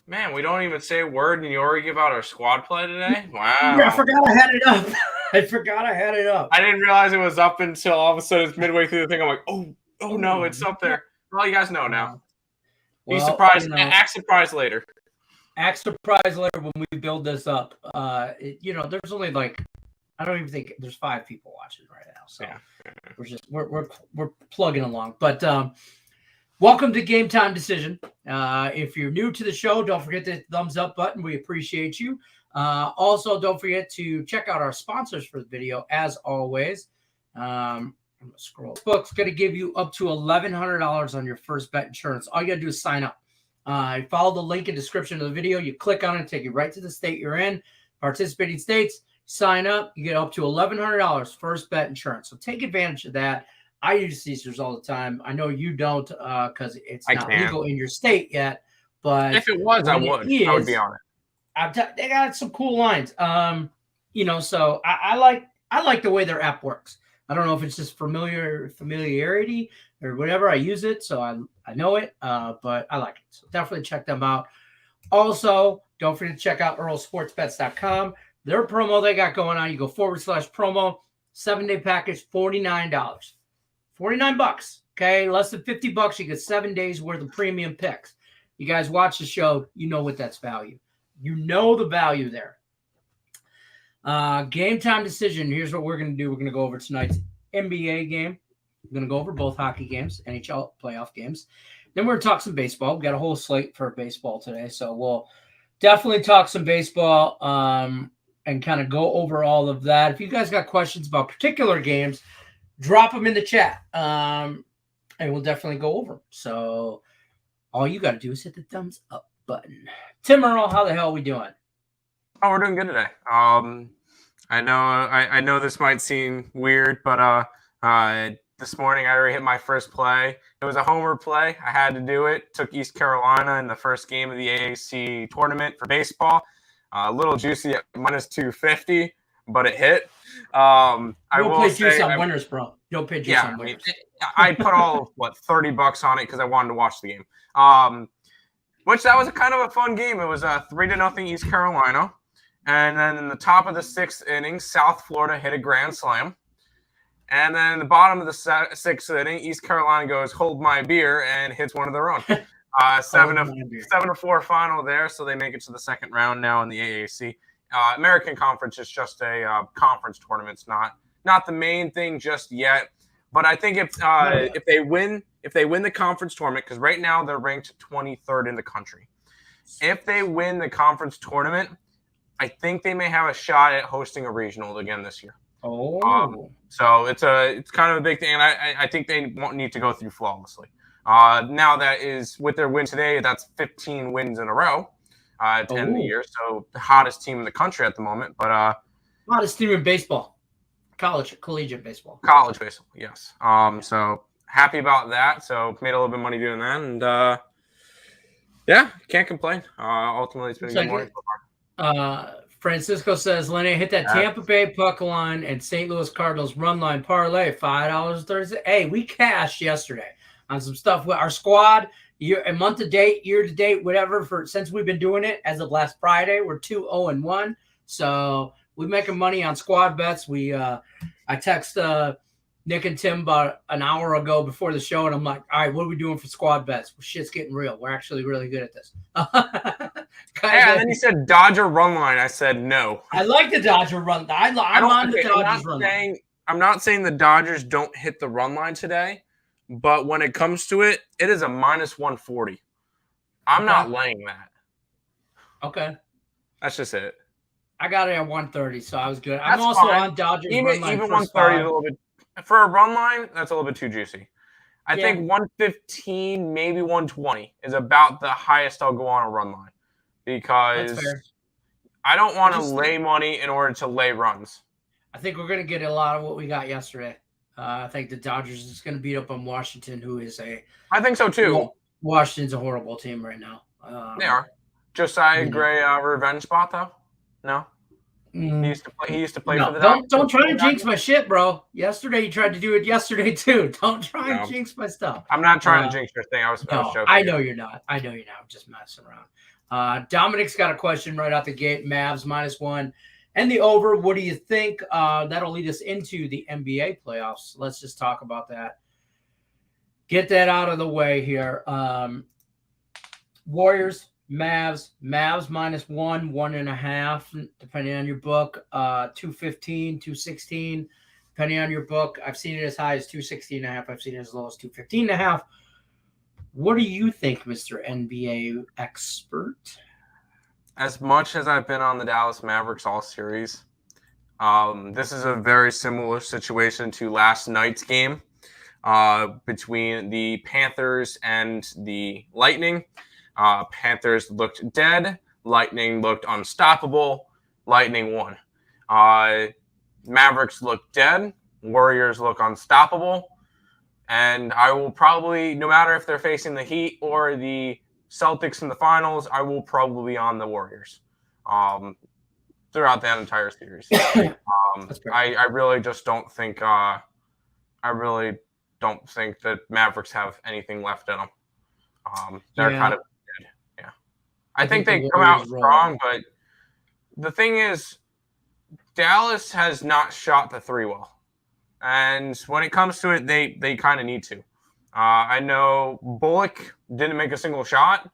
Man, we don't even say a word, and you already give out our squad play today? Yeah, I Wow. forgot I had it up. I forgot I had it up. I didn't realize it was up until all of a sudden it's midway through the thing. I'm like, oh no, it's up there. Well, you guys know now. Be surprised. Act surprised later. Act surprised later when we build this up. There's only I don't even think there's 5 people watching right now. So we're plugging along. But welcome to Game Time Decision. If you're new to the show, don't forget the thumbs up button. We appreciate you. Also, don't forget to check out our sponsors for the video, as always. I'm going to scroll. This book's going to give you up to $1,100 on your first bet insurance. All you got to do is sign up. Follow the link in the description of the video. You click on it, take you right to the state you're in. Participating states, sign up. You get up to $1,100 first bet insurance. So take advantage of that. I use Caesars all the time. I know you don't because it's not legal in your state yet. But if it was, I would be on it. They got some cool lines. So I like the way their app works. I don't know if it's just familiarity or whatever. I use it, so I know it, but I like it. So definitely check them out. Also, don't forget to check out earlsportsbets.com. Their promo they got going on, you go /promo, 7-day package, $49. $49, okay? Less than $50, you get 7 days worth of premium picks. You guys watch the show, you know what that's value. You know the value there. Game time decision. Here's what we're going to do. We're going to go over tonight's NBA game. We're going to go over both hockey games, NHL playoff games. Then we're going to talk some baseball. We've got a whole slate for baseball today, so we'll definitely talk some baseball and kind of go over all of that. If you guys got questions about particular games, drop them in the chat, and we'll definitely go over them. So all you got to do is hit the thumbs up button. Tim Earl, how the hell are we doing? Oh, we're doing good today. I know this might seem weird, but this morning I already hit my first play. It was a homer play. I had to do it. Took East Carolina in the first game of the AAC tournament for baseball. A little juicy at -250, but it hit. You'll play juice on winners, bro. You'll pay juice on winners. I put all $30 on it because I wanted to watch the game. Which that was a kind of a fun game. It was 3-0 East Carolina. And then in the top of the 6th inning, South Florida hit a grand slam. And then in the bottom of the 6th inning, East Carolina goes, hold my beer, and hits one of their own. 7-4 final there, so they make it to the second round now in the AAC. American Conference is just a conference tournament. It's not the main thing just yet. But I think if they win the conference tournament, because right now they're ranked 23rd in the country. If they win the conference tournament, I think they may have a shot at hosting a regional again this year. Oh, so it's kind of a big thing, and I think they won't need to go through flawlessly. Now that is with their win today, that's 15 wins in a row to end the year. So the hottest team in the country at the moment. But hottest team in baseball, collegiate baseball, yes. So happy about that. So made a little bit of money doing that, and can't complain. Ultimately, it's been a good morning so far. Francisco says, Lenny, hit that Tampa Bay puck line and St. Louis Cardinals run line parlay, $5 Thursday. Hey, we cashed yesterday on some stuff with our squad. A month to date, year to date, whatever. Since we've been doing it as of last Friday, we're 2-0-1. So we're making money on squad bets. I text Nick and Tim about an hour ago before the show, and I'm like, all right, what are we doing for squad bets? Well, shit's getting real. We're actually really good at this. And then he said Dodger run line. I said no. I like the Dodger run. I'm on the Dodgers run line. I'm not saying the Dodgers don't hit the run line today, but when it comes to it, it is a -140. I'm not laying that. Okay. That's just it. I got it at 130, so I was good. I'm also on Dodgers run line. Even 130 is a little bit for a run line. That's a little bit too juicy. I think 115, maybe 120 is about the highest I'll go on a run line because I don't want to lay money in order to lay runs. I think we're going to get a lot of what we got yesterday. I think the Dodgers is going to beat up on Washington, who is I think so too. Washington's a horrible team right now. They are. Josiah Gray revenge spot though? No. He used to play for the Dodgers. Don't try to jinx my shit, bro. Yesterday you tried to do it yesterday too. Don't try and jinx my stuff. I'm not trying to jinx your thing. I was joking. I know you're not. I'm just messing around. Dominic's got a question right out the gate. Mavs -1 and the over. What do you think? That'll lead us into the NBA playoffs. Let's just talk about that. Get that out of the way here. Warriors, Mavs -1, 1.5, depending on your book. 215, 216, depending on your book. I've seen it as high as 216.5. I've seen it as low as 215.5. What do you think, Mr. NBA expert? As much as I've been on the Dallas Mavericks all series, this is a very similar situation to last night's game between the Panthers and the Lightning. Panthers looked dead. Lightning looked unstoppable. Lightning won. Mavericks look dead. Warriors look unstoppable. And I will probably, no matter if they're facing the Heat or the Celtics in the finals, I will probably be on the Warriors throughout that entire series. I really just don't think that Mavericks have anything left in them. They're kind of dead. Yeah, I think they come out strong, but the thing is, Dallas has not shot the three well. And when it comes to it, they kind of need to. I know Bullock didn't make a single shot.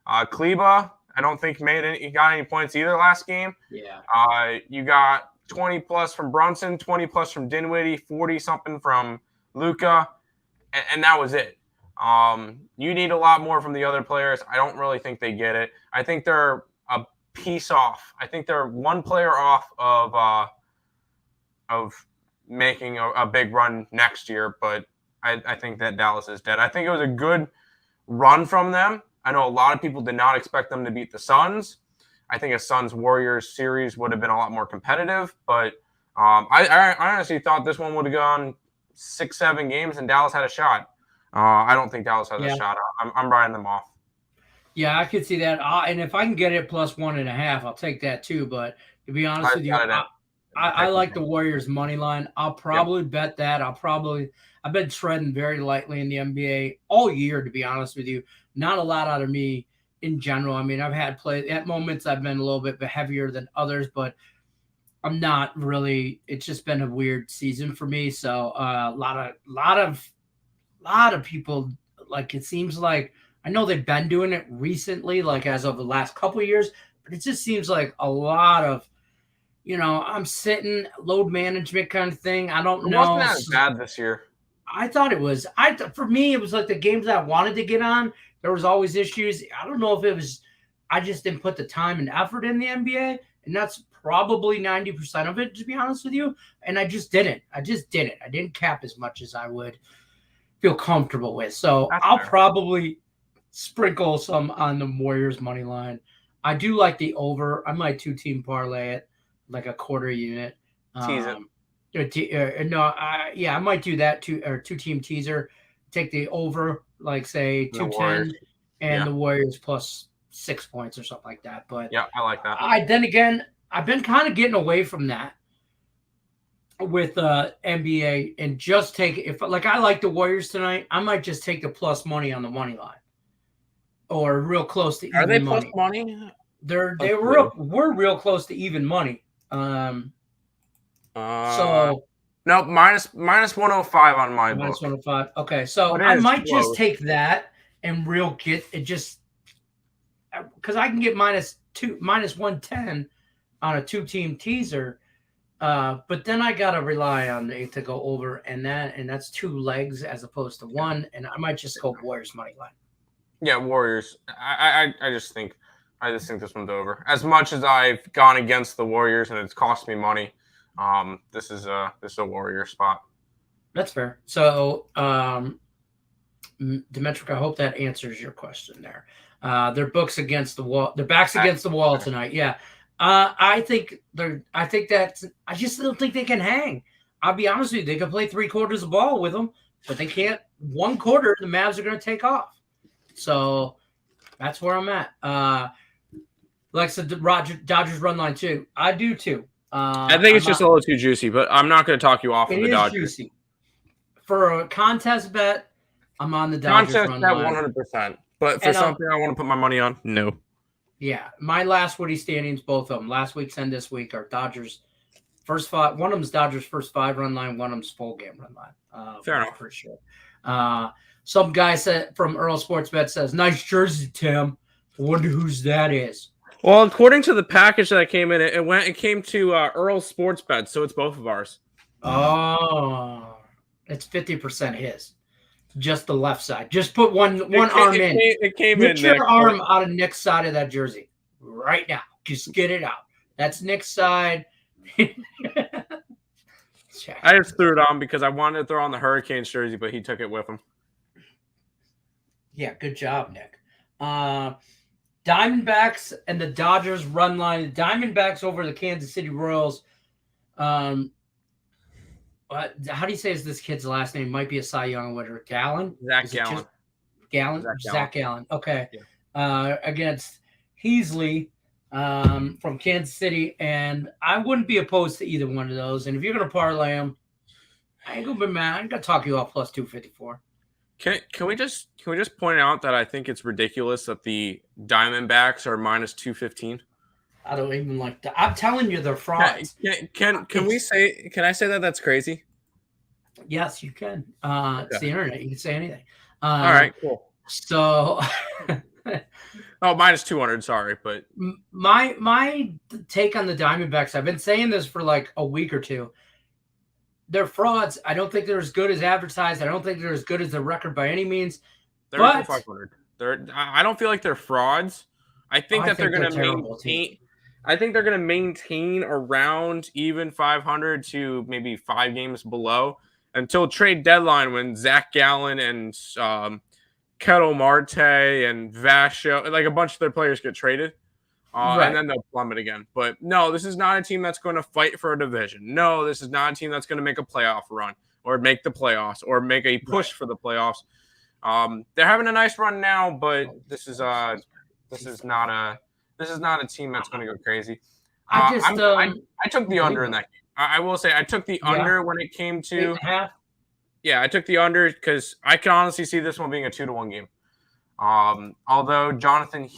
Kleba, I don't think he got any points either last game. Yeah. You got 20 plus from Brunson, 20 plus from Dinwiddie, 40 something from Luka, and that was it. You need a lot more from the other players. I don't really think they get it. I think they're a piece off. I think they're one player off of making a big run next year, but I think that Dallas is dead. I think it was a good run from them. I know a lot of people did not expect them to beat the Suns. I think a Suns-Warriors series would have been a lot more competitive, but I honestly thought this one would have gone 6-7 games and Dallas had a shot. I don't think Dallas has a shot. I'm riding them off. Yeah, I could see that. And if I can get it plus 1.5, I'll take that too. But to be honest with you, I like the Warriors money line. I'll probably bet that. I've been treading very lightly in the NBA all year, to be honest with you. Not a lot out of me in general. I mean, I've had at moments I've been a little bit heavier than others, but I'm not really. It's just been a weird season for me. So a lot of people, like, it seems like, I know they've been doing it recently, like as of the last couple of years, but it just seems like a lot of, I'm sitting load management kind of thing. I don't know. It wasn't as bad this year. I thought it was. For me, it was like the games that I wanted to get on. There was always issues. I don't know if it was. I just didn't put the time and effort in the NBA, and that's probably 90% of it, to be honest with you. And I just didn't. I didn't cap as much as I would feel comfortable with. So I'll probably sprinkle some on the Warriors money line. I do like the over. I might 2-team parlay it, like a quarter unit. Tease it. I might do that 2-team teaser. Take the over, like say 210, and the Warriors plus 6 points or something like that. But yeah, I like that. Then again, I've been kind of getting away from that with NBA and just take I like the Warriors tonight. I might just take the plus money on the money line, or real close to even money. Are they plus money? We're real close to even money. So no, minus 105 on my minus book. 105. Okay, so I might just take that and get it, just because I can get minus 110 on a 2-team teaser. But then I gotta rely on it to go over, and that's 2 legs as opposed to 1, and I might just go Warriors money line. Yeah, Warriors. I just think this one's over. As much as I've gone against the Warriors and it's cost me money, this is a Warrior spot. That's fair. So, Demetric, I hope that answers your question there. Their backs against the wall tonight. Yeah. I just don't think they can hang. I'll be honest with you. They can play 3 quarters of ball with them, but they can't. 1 quarter, the Mavs are going to take off. So that's where I'm at. Like I said, Dodgers run line too. I do too. I think it's just a little too juicy, but I'm not going to talk you off of the Dodgers. Juicy. For a contest bet, I'm on the Dodgers run line. Contest bet 100%. But for something I want to put my money on, no. Yeah, my last Woody standings, both of them, last week's and this week, are Dodgers first five. One of them's Dodgers first 5-run line. One of them's full game run line. Fair enough. For sure. Some guy said from Earl Sports Bet says, "Nice jersey, Tim. I wonder whose that is." Well, according to the package that came in, it came to Earl Sports Bet, so it's both of ours. Oh, it's 50% his. Just the left side. Just put one arm in. It came Get in. your Nick, arm out of Nick's side of that jersey right now. Just get it out. That's Nick's side. I just threw it on because I wanted to throw on the Hurricanes jersey, but he took it with him. Yeah, good job, Nick. Diamondbacks and the Dodgers run line. Diamondbacks over the Kansas City Royals. How do you say is this kid's last name? Might be a Cy Young winner. Gallen? Zach Gallen. Zach Gallen. Okay. Yeah. Against Heasley from Kansas City. And I wouldn't be opposed to either one of those. And if you're going to parlay them, I ain't going to be mad. I'm going to talk you off plus 254. Can we just point out that I think it's ridiculous that the Diamondbacks are minus 215? I don't even like that. I'm telling you, they're frauds. Can I say that that's crazy? Yes, you can. It's the internet. You can say anything. All right, cool. So, minus 200. Sorry, but my take on the Diamondbacks. I've been saying this for like a week or two. They're frauds. I don't think they're as good as advertised. I don't think they're as good as their record by any means. They're 500. I don't feel like they're frauds. I think they're going to maintain. I think they're going to maintain around even 500 to maybe 5 games below until trade deadline when Zach Gallen and Kettle Marte and Vasho, like a bunch of their players get traded. Right. And then they'll plummet again. But no, this is not a team that's going to fight for a division. No, this is not a team that's going to make a playoff run or make the playoffs or make a push for the playoffs. They're having a nice run now, but this is not a team that's going to go crazy. I took the under in that game. I will say I took the under when it came to. Yeah, I took the under because I can honestly see this one being a 2-1 game. Although Jonathan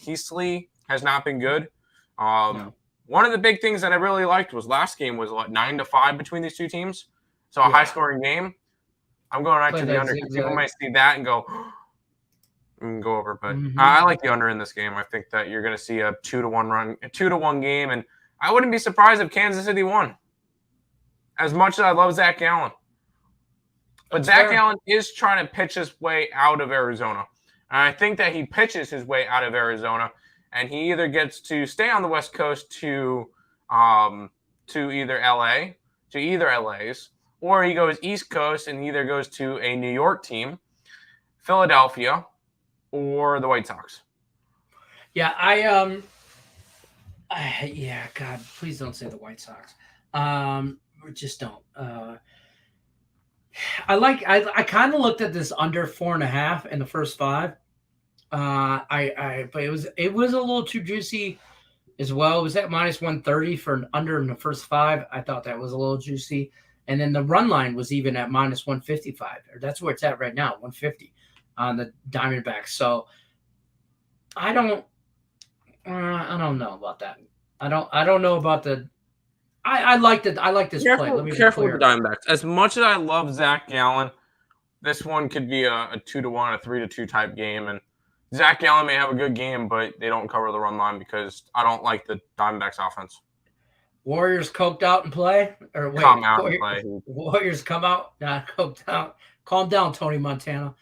Heasley has not been good. One of the big things that I really liked was last game was 9-5 between these two teams. So a high-scoring game. I'm going right to the under. People might see that and go over, but I like the under in this game. I think that you're going to see a 2-1 game, and I wouldn't be surprised if Kansas City won. As much as I love Zach Gallen, but Zach Gallen is trying to pitch his way out of Arizona, and I think that he pitches his way out of Arizona, and he either gets to stay on the West Coast to either LA's, or he goes East Coast and either goes to a New York team, Philadelphia, or the White Sox. Yeah, God, please don't say the White Sox. Just don't. I kind of looked at this under 4.5 in the first 5. But it was a little too juicy as well. It was at minus 130 for an under in the first 5. I thought that was a little juicy. And then the run line was even at minus 155. Or that's where it's at right now, 150 on the Diamondbacks. So I don't know about that. I don't know about the. I like this play. Let me careful with the Diamondbacks. As much as I love Zach Gallen, this one could be a 2-1, a 3-2 type game, and Zach Gallen may have a good game, but they don't cover the run line because I don't like the Diamondbacks offense. Warriors coked out and play? Or wait, Warriors come out, not coked out. Calm down, Tony Montana.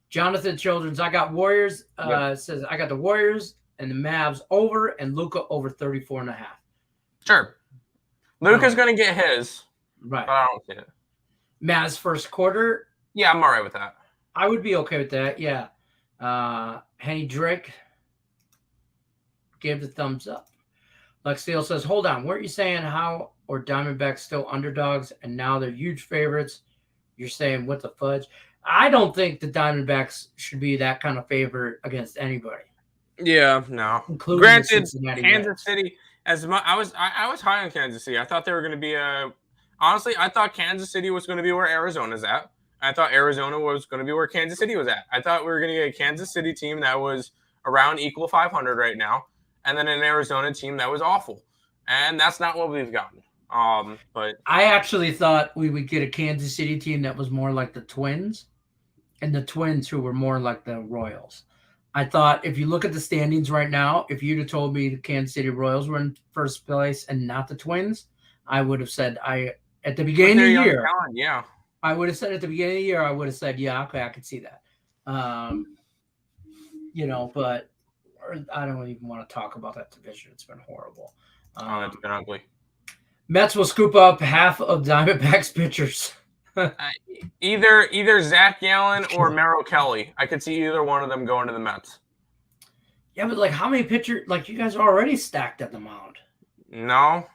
Jonathan Children's, I got Warriors. Says I got the Warriors and the Mavs over and Luka over 34.5. Sure. Luka's going to get his. Right. But I don't see it. Mavs first quarter. Yeah, I'm all right with that. I would be okay with that, yeah. Henny Drake gave the thumbs up. Lex Steele says, hold on. Weren't you saying how or Diamondbacks still underdogs and now they're huge favorites? You're saying what the fudge? I don't think the Diamondbacks should be that kind of favorite against anybody. Yeah, no. Granted, Kansas City, I was high on Kansas City. I thought they were going to be honestly, I thought Kansas City was going to be where Arizona's at. I thought Arizona was going to be where Kansas City was at. I thought we were going to get a Kansas City team that was around equal 500 right now, and then an Arizona team that was awful. And that's not what we've gotten. But I actually thought we would get a Kansas City team that was more like the Twins, and the Twins who were more like the Royals. I thought if you look at the standings right now, if you'd have told me the Kansas City Royals were in first place and not the Twins, I would have said at the beginning of the year. Talent, yeah. I would have said at the beginning of the year, I would have said, yeah, okay, I could see that. But I don't even want to talk about that division. It's been horrible. It's been ugly. Mets will scoop up half of Diamondbacks pitchers. Either Zach Gallen or Merrill Kelly. I could see either one of them going to the Mets. Yeah, but how many pitchers? You guys are already stacked at the mound. No.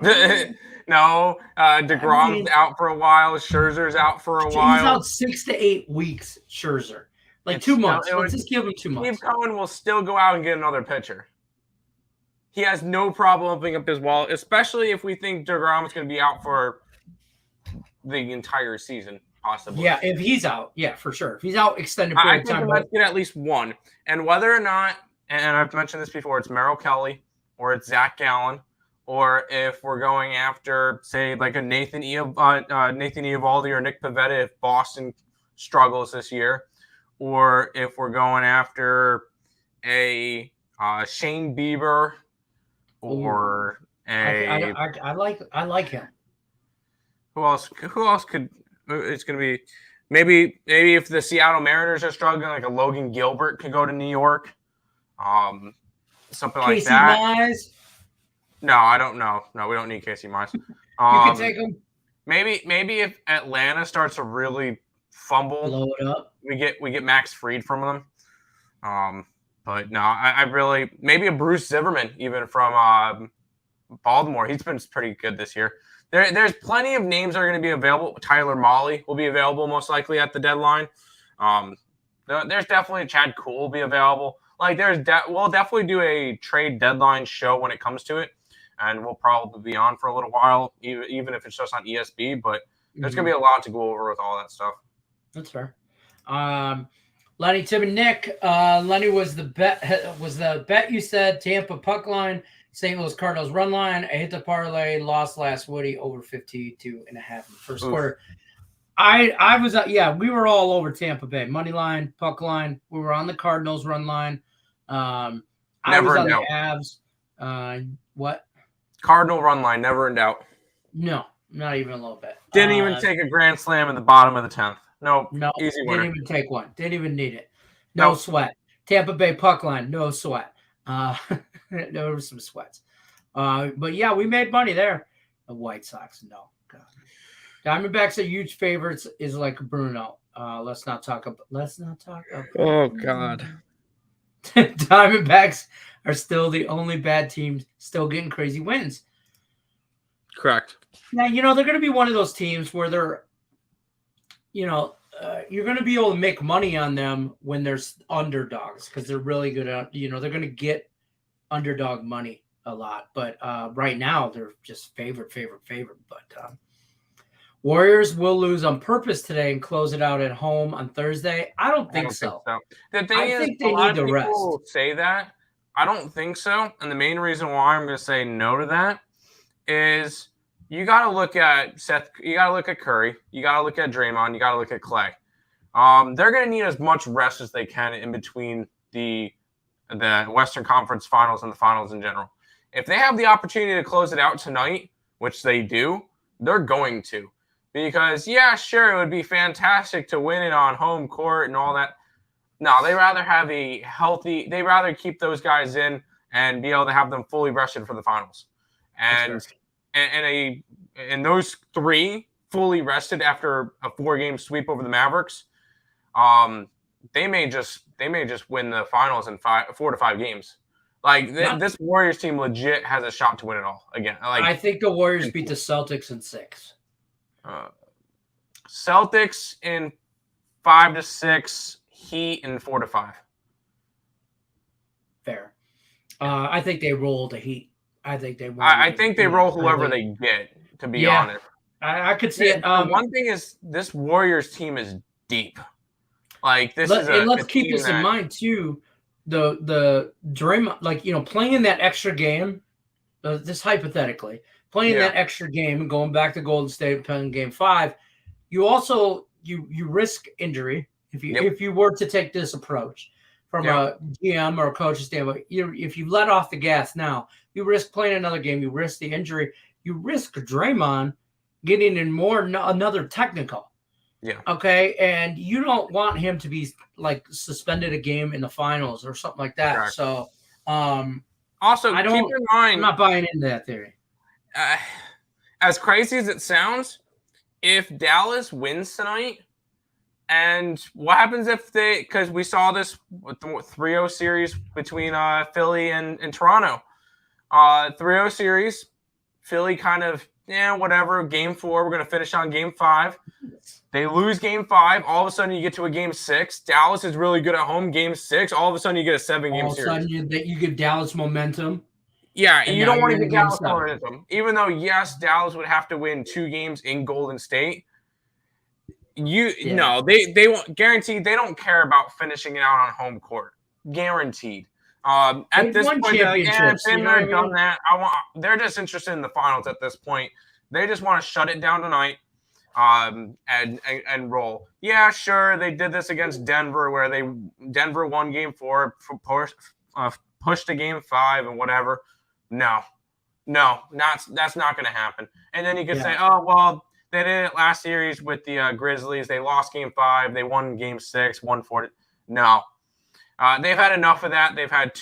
No. DeGrom's out for a while. Scherzer's out for a while. He's out 6 to 8 weeks, Scherzer. 2 months. Let's just give him 2 months. Steve Cohen will still go out and get another pitcher. He has no problem opening up his wallet, especially if we think DeGrom is going to be out for the entire season, possibly. Yeah, if he's out, yeah, for sure. If he's out extended period of time. Let's get at least one. And whether or not, and I've mentioned this before, it's Merrill Kelly or it's Zach Gallen, or if we're going after, say, like a Nathan Eovaldi or Nick Pivetta if Boston struggles this year, or if we're going after a Shane Bieber or I like him. Who else could? It's going to be maybe if the Seattle Mariners are struggling, like a Logan Gilbert could go to New York, something like that. Casey Mize? No, I don't know. No, we don't need Casey Mize. You can take him. Maybe if Atlanta starts to really fumble, blow it up, we get Max Fried from them. But no, I really maybe a Bruce Zimmerman even from Baltimore. He's been pretty good this year. There's plenty of names that are going to be available. Tyler Mahle will be available most likely at the deadline. There's definitely Chad Kuhl will be available. We'll definitely do a trade deadline show when it comes to it, and we'll probably be on for a little while, even if it's just on ESB. But there's going to be a lot to go over with all that stuff. That's fair. Lenny, Tim, and Nick. Lenny was the bet you said Tampa puck line. St. Louis Cardinals run line. I hit the parlay, lost last Woody over 52.5 in the first quarter. I was we were all over Tampa Bay. Money line, puck line. We were on the Cardinals run line. I was on the Avs. What? Cardinal run line, never in doubt. No, not even a little bit. Didn't even take a grand slam in the bottom of the 10th. No, easy winner. Didn't even take one. Didn't even need it. No sweat. Tampa Bay puck line, no sweat. There were some sweats. But yeah, we made money there. The White Sox, no. God. Diamondbacks are huge favorites, is like Bruno. Let's not talk about. Oh God. Diamondbacks are still the only bad team still getting crazy wins. Correct. Now, they're going to be one of those teams where they're, you're going to be able to make money on them when there's underdogs because they're really good at, they're going to get underdog money a lot. But right now, they're just favorite. But Warriors will lose on purpose today and close it out at home on Thursday. I don't think so. The thing is, think they need the rest. Say that. I don't think so. And the main reason why I'm going to say no to that is you got to look at Seth. You got to look at Curry. You got to look at Draymond. You got to look at Clay. They're going to need as much rest as they can in between the Western Conference Finals and the Finals in general. If they have the opportunity to close it out tonight, which they do, they're going to. Because, yeah, sure, it would be fantastic to win it on home court and all that. No, they rather have they rather keep those guys in and be able to have them fully rested for the finals. And those three fully rested after a 4-game sweep over the Mavericks, they may just win the finals in 4 to 5 games. This Warriors team legit has a shot to win it all again. I think the Warriors beat the Celtics in 6. Celtics in 5 to 6, Heat in 4 to 5. Fair. I think they roll the Heat. I think they roll whoever they get. To be honest, I could see it. One thing is this Warriors team is deep. Let's keep this in mind too. the Draymond, like, playing that extra game, this hypothetically, playing that extra game and going back to Golden State playing game 5, you also you risk injury if you were to take this approach from a GM or a coach's standpoint. If you let off the gas now, you risk playing another game, you risk the injury, you risk Draymond getting in another technical. Yeah. Okay. And you don't want him to be like suspended a game in the finals or something like that. Correct. So, also keep in mind, I'm not buying into that theory. As crazy as it sounds, if Dallas wins tonight, and what happens if because we saw this with the 3-0 series between Philly and Toronto. 3-0 series, Philly kind of, whatever, game 4, we're going to finish on game 5. They lose game 5. All of a sudden, you get to a game 6. Dallas is really good at home. Game 6. All of a sudden, you get a 7-game series. All of a sudden, you give Dallas momentum. Yeah, you don't want to get Dallas momentum. Even though, yes, Dallas would have to win 2 games in Golden State. No, they won't. Guaranteed, they don't care about finishing it out on home court. Guaranteed. At this point, they're like, been there, done that. They're just interested in the finals at this point. They just want to shut it down tonight. And roll. Yeah, sure. They did this against Denver, where Denver won game 4, pushed to game 5 and whatever. No, that's not going to happen. And then you could say, oh well, they did it last series with the Grizzlies. They lost game 5. They won game 6, 140. No, they've had enough of that. They've had a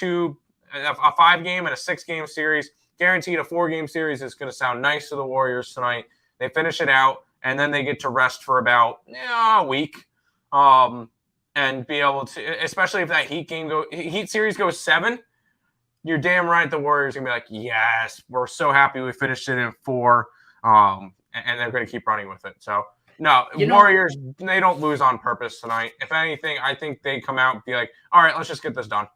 5-game and a 6-game series. Guaranteed a 4-game series is going to sound nice to the Warriors tonight. They finish it out. And then they get to rest for about a week, and be able to, especially if that Heat series goes 7, you're damn right the Warriors are gonna be like, yes, we're so happy we finished it in 4, and they're gonna keep running with it. So no, Warriors, they don't lose on purpose tonight. If anything, I think they come out and be like, all right, let's just get this done.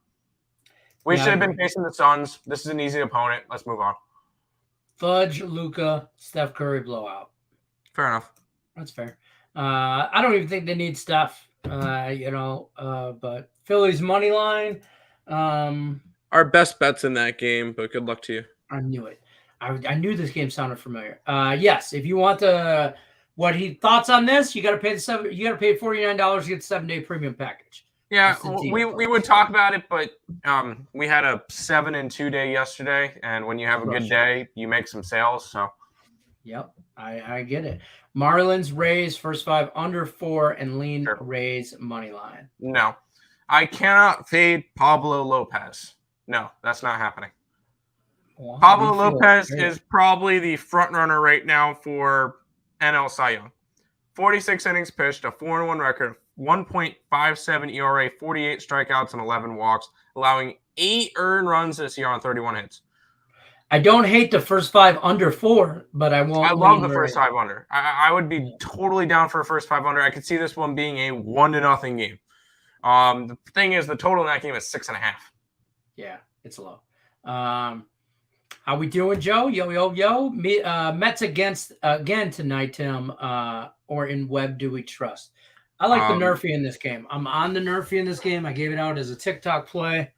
We should have been facing the Suns. This is an easy opponent. Let's move on. Fudge, Luka, Steph Curry blowout. Fair enough. That's fair. I don't even think they need Steph, but Philly's money line. Our best bets in that game, but good luck to you. I knew it. I knew this game sounded familiar. Yes, if you want thoughts on this, you got to pay $49 to get the 7-day premium package. Yeah, we would talk about it, but we had a 7-2 day yesterday, and when you have a good day, you make some sales. So. Yep, I get it. Marlins, Rays, first 5 under 4, and lean Rays money line. No, I cannot fade Pablo Lopez. No, that's not happening. Wow, Pablo Lopez is probably the front runner right now for NL Cy Young. 46 innings pitched, a 4-1 record, 1.57 ERA, 48 strikeouts, and 11 walks, allowing 8 earned runs this year on 31 hits. I don't hate the first 5 under 4, but I won't. I love the first 5 under. I would be totally down for a first 5 under. I could see this one being a 1-0 game. The thing is, the total in that game is 6.5. Yeah, it's low. How we doing, Joe? Yo. Mets again tonight, Tim. Or in Webb do we trust? I like the Nerfy in this game. I'm on the Nerfy in this game. I gave it out as a TikTok play.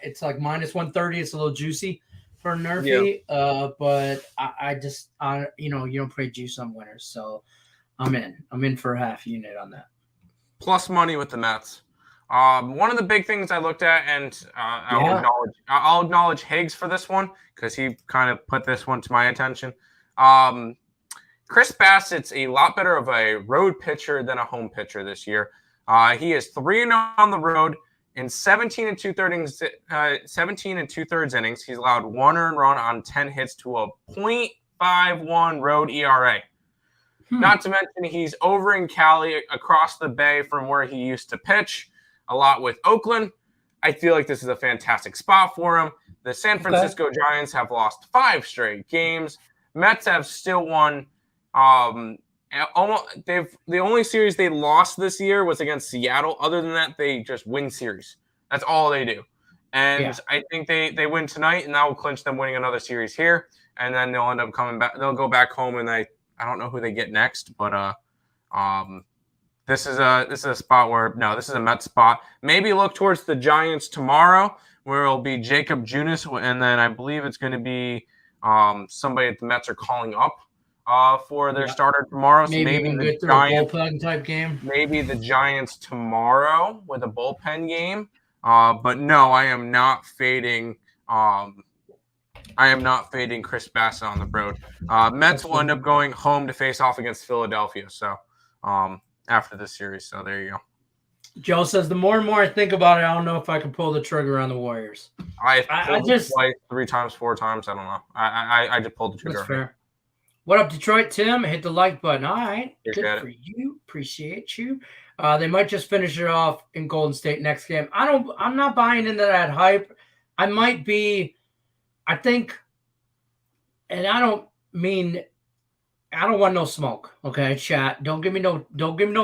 It's like -130. It's a little juicy for Nerfy, but I just you don't pay juice on winners, so I'm in for a half unit on that. Plus money with the Mets. One of the big things I looked at, and I'll acknowledge Higgs for this one because he kind of put this one to my attention. Chris Bassett's a lot better of a road pitcher than a home pitcher this year. He is 3-0 on the road. In 17 2/3 innings, he's allowed 1 earned run on 10 hits to a .51 road ERA. Not to mention he's over in Cali, across the bay from where he used to pitch a lot with Oakland. I feel like this is a fantastic spot for him. The San Francisco Giants have lost 5 straight games. Mets have still won. The only series they lost this year was against Seattle. Other than that, they just win series. That's all they do. And I think they win tonight, and that will clinch them winning another series here. And then they'll end up coming back. They'll go back home, and I don't know who they get next, but This is a spot where no, this is a Mets spot. Maybe look towards the Giants tomorrow, where it'll be Jacob Junis, and then I believe it's going to be somebody that the Mets are calling up for their starter tomorrow. So Maybe even the get through Giants, a bullpen type game. maybe the Giants tomorrow with a bullpen game. But no, I am not fading. I am not fading Chris Bassett on the road. Mets will end up going home to face off against Philadelphia. So after this series, so there you go. Joe says the more and more I think about it, I don't know if I can pull the trigger on the Warriors. I just twice, 3 times, 4 times. I don't know. I just pulled the trigger. That's fair. What up, Detroit? Tim, hit the like button. All right, good for you. Appreciate you. They might just finish it off in Golden State next game. I'm not buying into that hype. I might be. I think, and I don't want no smoke. Okay, chat. Don't give me no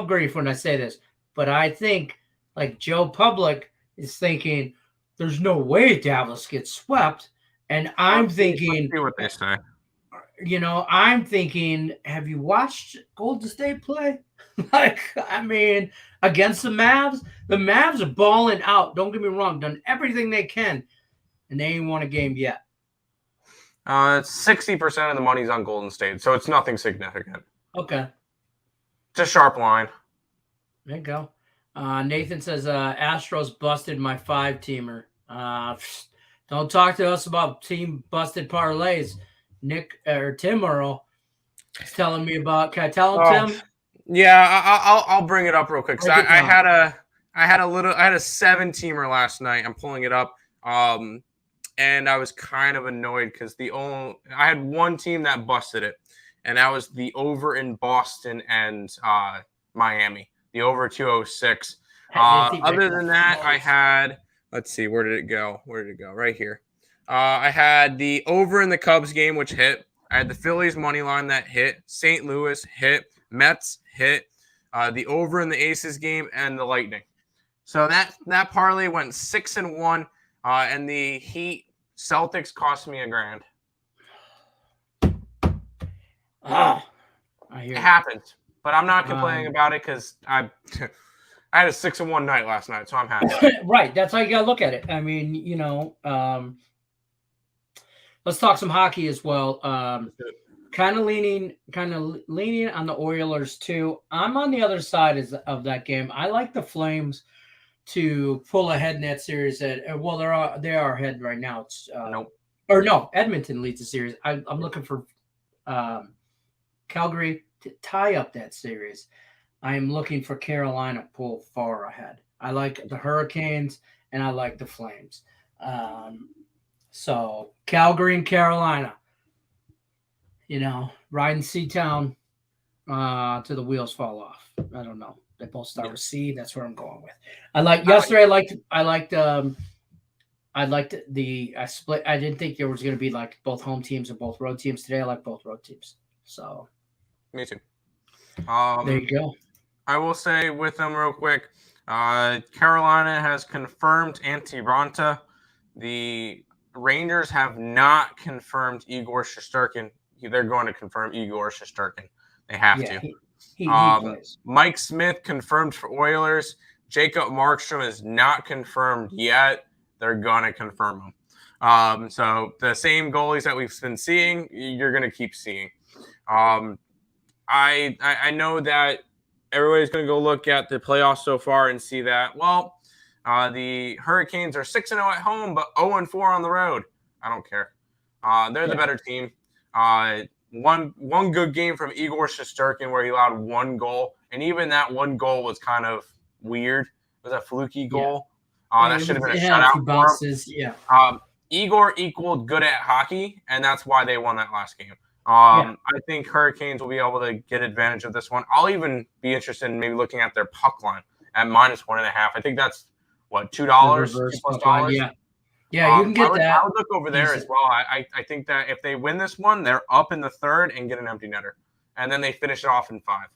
grief when I say this. But I think, like Joe Public is thinking, there's no way Dallas gets swept, and I'm thinking. Let's see what they say. I'm thinking, have you watched Golden State play? Against the Mavs are balling out. Don't get me wrong, done everything they can, and they ain't won a game yet. 60% of the money's on Golden State, so it's nothing significant. Okay. It's a sharp line. There you go. Nathan says, Astros busted my 5-teamer. Don't talk to us about team busted parlays. Nick or Tim Earl is telling me about. Can I tell him, Tim? Yeah, I'll bring it up real quick. So I had a 7-teamer last night. I'm pulling it up, and I was kind of annoyed because I had one team that busted it, and that was the over in Boston and Miami, the over 206. Other than that, I had. Let's see, where did it go? Right here. I had the over in the Cubs game, which hit. I had the Phillies money line that hit. St. Louis hit. Mets hit. The over in the Aces game and the Lightning. So that parlay went 6-1. And the Heat Celtics cost me $1,000. I hear it happens, but I'm not complaining about it because I had a 6-1 night last night, so I'm happy. Right, that's how you gotta look at it. I mean, let's talk some hockey as well. Kind of leaning on the Oilers too. I'm on the other side of that game. I like the Flames to pull ahead in that series. They are ahead right now. It's Edmonton leads the series. I'm looking for Calgary to tie up that series. I am looking for Carolina pull far ahead. I like the Hurricanes and I like the Flames. So Calgary and Carolina, riding Seatown to the wheels fall off. I don't know. They both start with C. That's where I'm going with. I split. I didn't think there was going to be like both home teams and both road teams. Today I like both road teams. So me too. There you go. I will say with them real quick. Carolina has confirmed Antti Raanta. The Rangers have not confirmed Igor Shesterkin. They're going to confirm Igor Shesterkin. They have to. He plays. Mike Smith confirmed for Oilers. Jacob Markstrom is not confirmed yet. They're going to confirm him. So the same goalies that we've been seeing, you're going to keep seeing. I know that everybody's going to go look at the playoffs so far and see that, the Hurricanes are 6-0 at home, but 0-4 on the road. I don't care. They're the better team. One good game from Igor Shesterkin where he allowed 1 goal, and even that 1 goal was kind of weird. It was a fluky goal. That should have been a shutout. Bounces. Yeah. Igor equaled good at hockey, and that's why they won that last game. I think Hurricanes will be able to get advantage of this one. I'll even be interested in maybe looking at their puck line at -1.5. I think that's $2, $2+. Yeah, you can get that. I would look over there as well. I think that if they win this one, they're up in the third and get an empty netter, and then they finish it off in 5.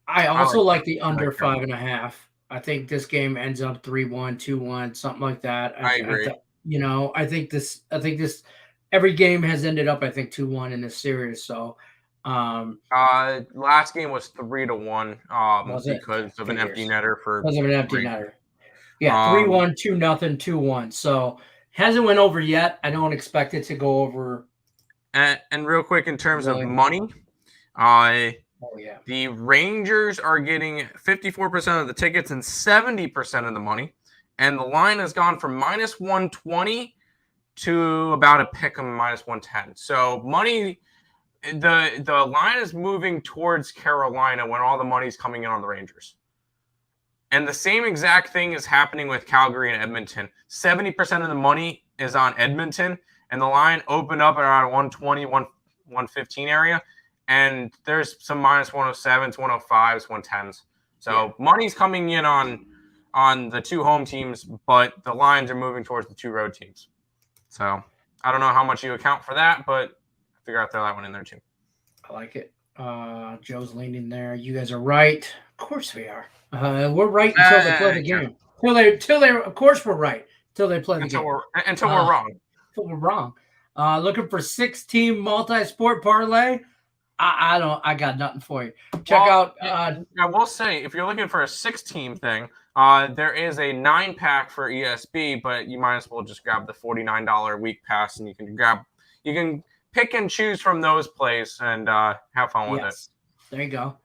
I also like the under 5.5. I think this game ends up 3-1, 2-1, something like that. I agree. I think this. Every game has ended up, I think, 2-1 in this series. So Last game was 3-1. Because of an empty netter for. Because of an empty netter. Yeah, 3-1, 2-0, 2-1. So hasn't went over yet. I don't expect it to go over. And real quick, in terms of money, the Rangers are getting 54% of the tickets and 70% of the money, and the line has gone from -120 to about a pick 'em -110. So money, the line is moving towards Carolina when all the money's coming in on the Rangers. And the same exact thing is happening with Calgary and Edmonton. 70% of the money is on Edmonton, and the line opened up around 120, 115 area. And there's some -107s, 105s, 110s. So money's coming in on the two home teams, but the lines are moving towards the two road teams. So I don't know how much you account for that, but I figure I'll throw that one in there too. I like it. Joe's leaning there. You guys are right. Of course we are. We're right until they play the game. Till they of course we're right till they play the game. Until we're wrong. Until we're wrong. Looking for 6-team multi-sport parlay. I got nothing for you. Check out. I will say, if you're looking for a 6-team thing, there is a 9-pack for ESB, but you might as well just grab the $49 a week pass, and you can pick and choose from those plays and have fun with it. There you go.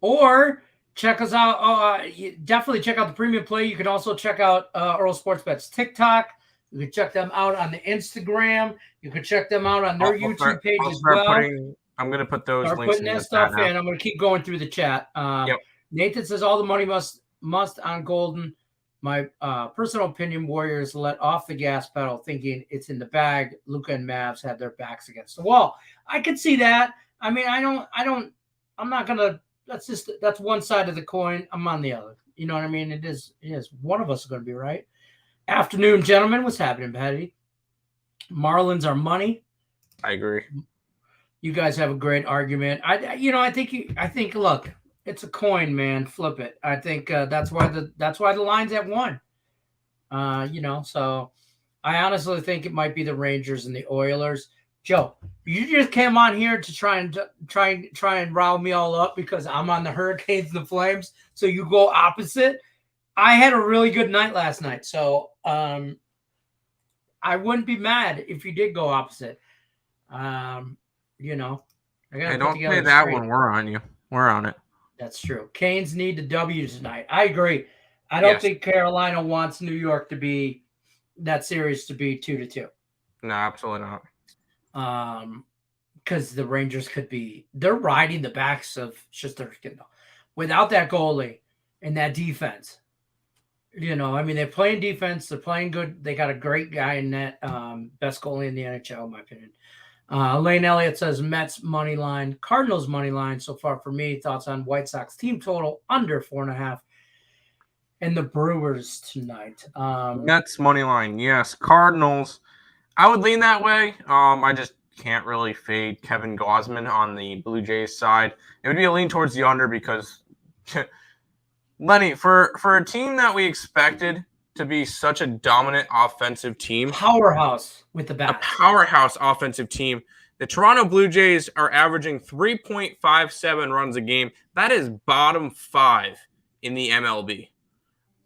Or check us out. Definitely check out the premium play. You can also check out Earl Sports Bet's TikTok. You can check them out on the Instagram. You can check them out on their YouTube page as well. I'm going to put those links putting that stuff in. I'm going to keep going through the chat. Nathan says all the money must on Golden. My personal opinion, Warriors let off the gas pedal thinking it's in the bag. Luka and Mavs had their backs against the wall. I could see that. I mean, I'm not going to, that's one side of the coin. I'm on the other. You know what I mean? It is one of us is going to be right. Afternoon, gentlemen. What's happening, Patty? Marlins are money. I agree. You guys have a great argument. I think. Look, it's a coin, man. Flip it. I think that's why the line's at 1. So I honestly think it might be the Rangers and the Oilers. Joe, you just came on here to try and rile me all up because I'm on the Hurricanes and the Flames. So you go opposite. I had a really good night last night, so I wouldn't be mad if you did go opposite. I got to don't play that one. We're on you. We're on it. That's true. Canes need the W tonight. I agree. I don't think Carolina wants New York to be that series to be 2-2. No, absolutely not. Because the Rangers they're riding the backs of Shesterkin without that goalie and that defense. They're playing defense. They're playing good. They got a great guy in net. Best goalie in the NHL, in my opinion. Lane Elliott says Mets money line, Cardinals money line. So far for me, thoughts on White Sox team total under 4.5, and the Brewers tonight. Mets money line, yes. Cardinals, I would lean that way. I just can't really fade Kevin Gausman on the Blue Jays side. It would be a lean towards the under because. Lenny, for a team that we expected to be such a dominant offensive team, powerhouse with the bat, a powerhouse offensive team, the Toronto Blue Jays are averaging 3.57 runs a game. That is bottom 5 in the MLB.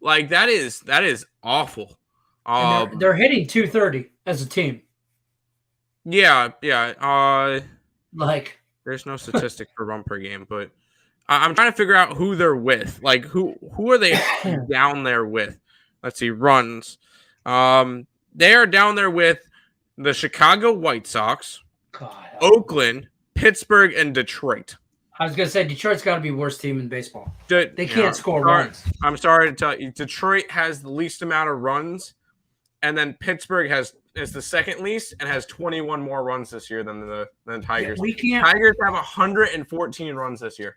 Like that is awful. They're hitting 230 as a team. Yeah. There's no statistic for run per game, but. I'm trying to figure out who they're with. Like, who are they down there with? Let's see, runs. They are down there with the Chicago White Sox, Oakland, Pittsburgh, and Detroit. I was going to say, Detroit's got to be the worst team in baseball. They can't score runs. I'm sorry to tell you, Detroit has the least amount of runs, and then Pittsburgh is the second least and has 21 more runs this year than the Tigers. Tigers have 114 runs this year.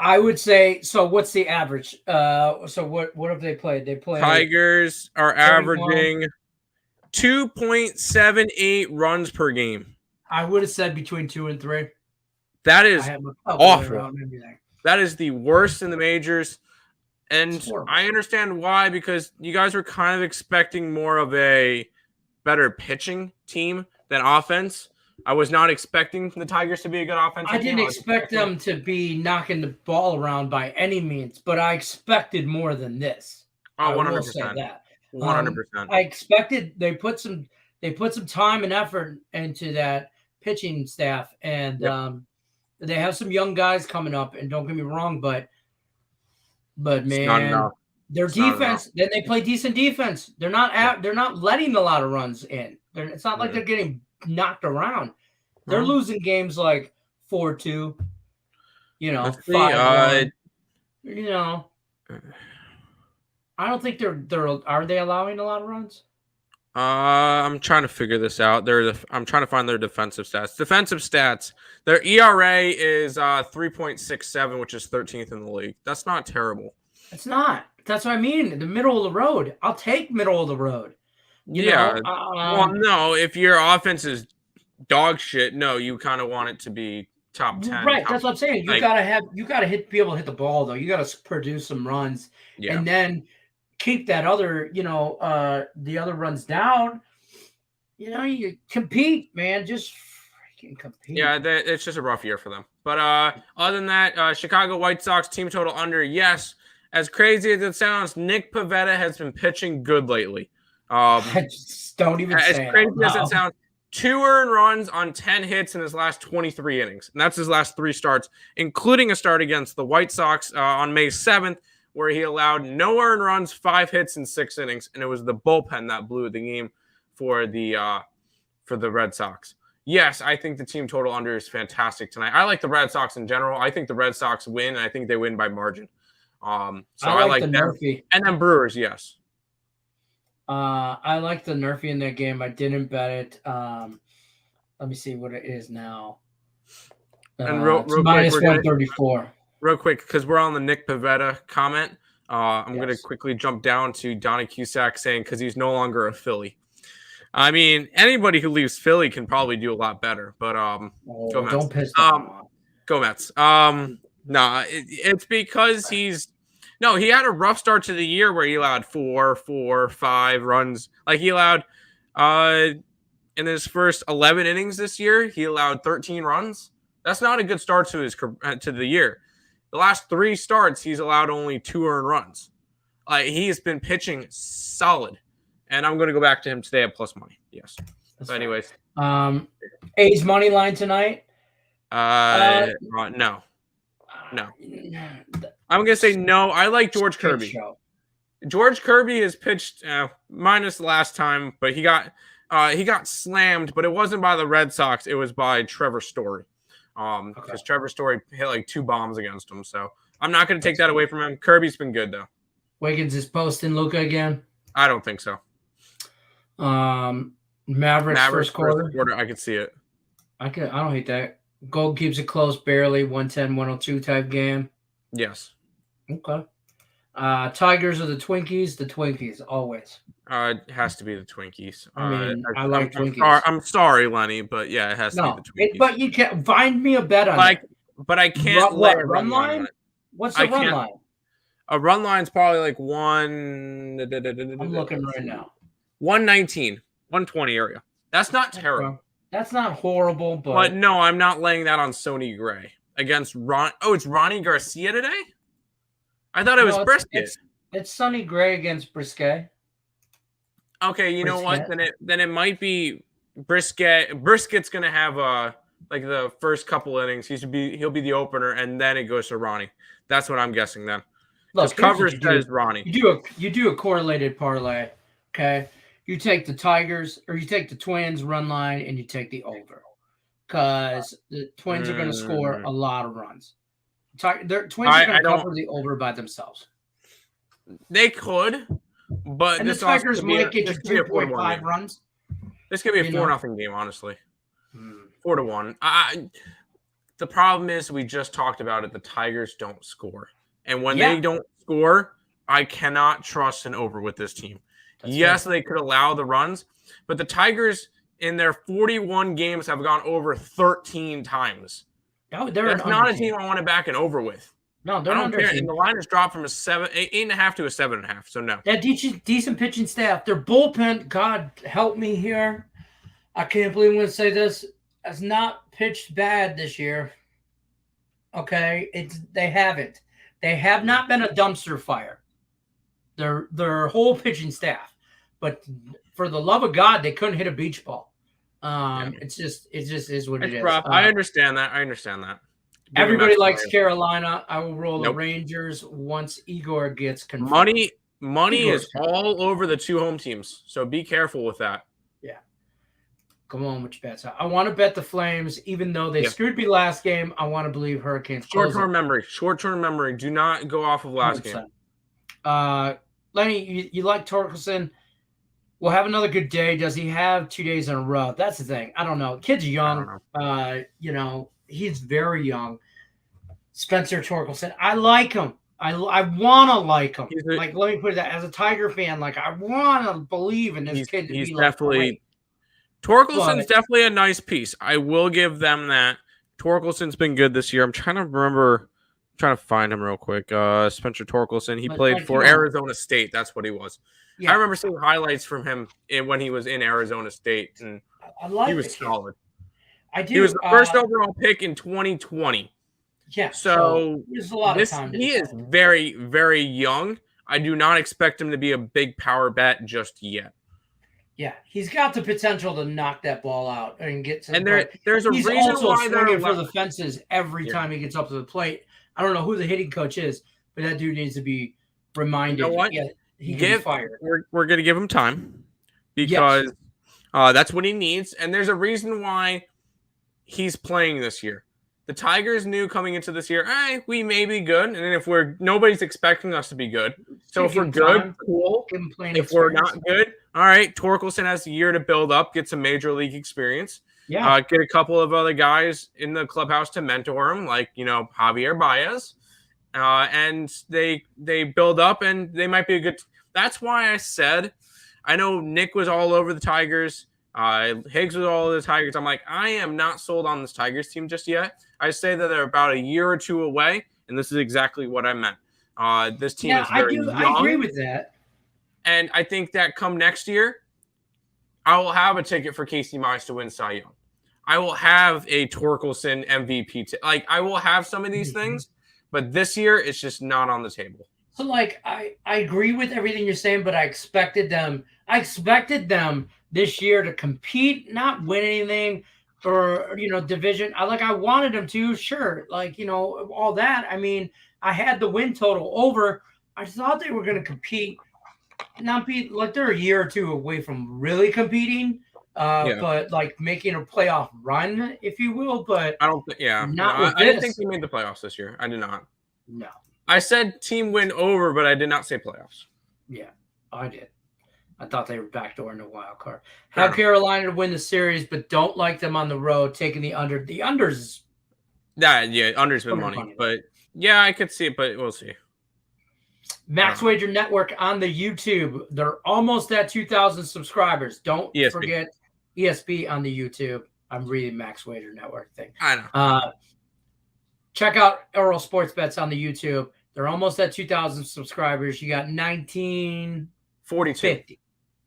I would say, so what's the average? So what have they played? Tigers are averaging 2.78 runs per game. I would have said between 2 and 3. That is awful. That is the worst in the majors. And I understand why, because you guys were kind of expecting more of a better pitching team than offense. I was not expecting the Tigers to be a good offensive team. I didn't expect them to be knocking the ball around by any means, but I expected more than this. Oh, 100%. I will say that. 100%. I expected they put some time and effort into that pitching staff, and they have some young guys coming up. And don't get me wrong, but man, their defense. Then they play decent defense. They're not letting a lot of runs in. It's not like they're getting knocked around. They're losing games like 4-2. 5-1. I don't think they're. Are they allowing a lot of runs? I'm trying to figure this out. I'm trying to find their defensive stats. Their ERA is 3.67, which is 13th in the league. That's not terrible. It's not. That's what I mean. The middle of the road. I'll take middle of the road. Well, no. If your offense is dog shit, no, you kind of want it to be top 10. Right. That's what I'm saying. You gotta be able to hit the ball though. You gotta produce some runs, and then keep that other, the other runs down. You compete, man. Just freaking compete. Yeah, it's just a rough year for them. But other than that, Chicago White Sox team total under. Yes, as crazy as it sounds, Nick Pivetta has been pitching good lately. I just don't even say as crazy as it sounds. 2 earned runs on 10 hits in his last 23 innings. And that's his last 3 starts, including a start against the White Sox on May 7th, where he allowed no earned runs, 5 hits in 6 innings. And it was the bullpen that blew the game for the Red Sox. Yes, I think the team total under is fantastic tonight. I like the Red Sox in general. I think the Red Sox win, and I think they win by margin. So I like them. Murphy. And then Brewers, yes. I like the Nerfy in that game. I didn't bet it. Let me see what it is now. And real minus 134. Real quick, because we're on the Nick Pivetta comment, I'm going to quickly jump down to Donnie Cusack saying because he's no longer a Philly. I mean, anybody who leaves Philly can probably do a lot better, but go Mets. Don't piss off. Go Mets. It's because he had a rough start to the year where he allowed 5 runs. Like he allowed in his first 11 innings this year, he allowed 13 runs. That's not a good start to the year. The last 3 starts, he's allowed only 2 earned runs. He's been pitching solid, and I'm going to go back to him today at plus money. Yes. So, anyways, A's money line tonight. No. I'm going to say no. I like George Kirby. George Kirby has pitched minus the last time, but he got slammed, but it wasn't by the Red Sox. It was by Trevor Story. Because Trevor Story hit like 2 bombs against him. So I'm not going to take that away from him. Kirby's been good, though. Wiggins is posting Luka again? I don't think so. Mavericks first quarter. I can see it. I don't hate that. Gold keeps it close, barely 110-102 type game. Yes. Okay. Tigers or the Twinkies? The Twinkies, always. It has to be the Twinkies. I like Twinkies. I'm sorry, Lenny, but yeah, it has to be the Twinkies. But you can't find me a bet on it. But I can't let run line. What's the run line? A run line's probably like 1. I'm looking right now. 119, 120 area. That's not terrible. That's not horrible, but no, I'm not laying that on Sonny Gray against Ron. Oh, it's Ronnie Garcia today? I thought it was Brisket. It's Sonny Gray against Brisket. Okay, you know what? Then it might be Brisket. Brisket's gonna have like the first couple innings. He'll be the opener, and then it goes to Ronnie. That's what I'm guessing then. Because coverage says Ronnie. You do a correlated parlay. Okay, you take the Tigers or you take the Twins run line, and you take the over. Because the Twins are going to score a lot of runs. Twins are going to cover the over by themselves. They could, but the Tigers might get you 3.5 runs. This could be a 4-0 game, honestly. 4-1. The problem is we just talked about it. The Tigers don't score, and when they don't score, I cannot trust an over with this team. They could allow the runs, but the Tigers in their 41 games have gone over 13 times. No, that's not a team I want to back an over with. No, they're under. And the line has dropped from 8.5 to a 7.5. So no. Yeah, decent pitching staff. Their bullpen. God help me here. I can't believe I'm going to say this. has not pitched bad this year. Okay, they haven't. They have not been a dumpster fire. Their whole pitching staff, but for the love of God, they couldn't hit a beach ball. It just is what it is. Rough. I understand that. Everybody likes Carolina. I will roll the Rangers once Igor gets confirmed. Money is all over the 2 home teams, so be careful with that. Yeah. Come on with your bets. I want to bet the Flames, even though they screwed me last game. I want to believe Hurricanes. Short-term memory. Do not go off of last 100%. game. Lenny, you like Torkelson? We'll have another good day. Does he have 2 days in a row? That's the thing. I don't know. Kid's young. He's very young. Spencer Torkelson. I like him. I want to like him. Let me put it that as a Tiger fan, I want to believe in this kid. He's definitely Torkelson's definitely a nice piece. I will give them that. Torkelson's been good this year. I'm trying to find him real quick. Spencer Torkelson. He played for Arizona State. That's what he was. Yeah. I remember seeing highlights from him when he was in Arizona State, and he was solid. I do. He was the first overall pick in 2020. Yeah. So there's a lot of time. He is very, very young. I do not expect him to be a big power bet just yet. Yeah, he's got the potential to knock that ball out and get to. And there's a reason also why they're for the fences every time he gets up to the plate. I don't know who the hitting coach is, but that dude needs to be reminded. You know what? Yeah, he can be fired. We're going to give him time because that's what he needs. And there's a reason why he's playing this year. The Tigers knew coming into this year, we may be good. And then if nobody's expecting us to be good. So if we're good, cool. If we're not good, all right, Torkelson has a year to build up, get some major league experience. Yeah. Get a couple of other guys in the clubhouse to mentor him, like, Javier Baez. And they build up and they might be a good. That's why I said, I know Nick was all over the Tigers. Higgs was all over the Tigers. I'm like, I am not sold on this Tigers team just yet. I say that they're about a year or two away, and this is exactly what I meant. This team is very young. I agree with that. And I think that come next year, I will have a ticket for Casey Mize to win Cy Young. I will have a Torkelson MVP. I will have some of these things, but this year it's just not on the table. So, I agree with everything you're saying, but I expected them this year to compete, not win anything or, division. I wanted them to, sure. All that. I mean, I had the win total over. I thought they were going to compete, not be they're a year or two away from really competing, but making a playoff run, if you will. But I don't think, I didn't think they made the playoffs this year. I did not. No. I said team win over, but I did not say playoffs. Yeah, I did. I thought they were backdooring the wild card. Have Carolina to win the series, but don't like them on the road, taking the under. The under's under's been money. But I could see it, but we'll see. Max Wager Network on the YouTube. They're almost at 2,000 subscribers. Don't forget ESP on the YouTube. I'm reading Max Wager Network thing. I know. Check out Earl Sports Bets on the YouTube. They're almost at 2,000 subscribers. You got 1942.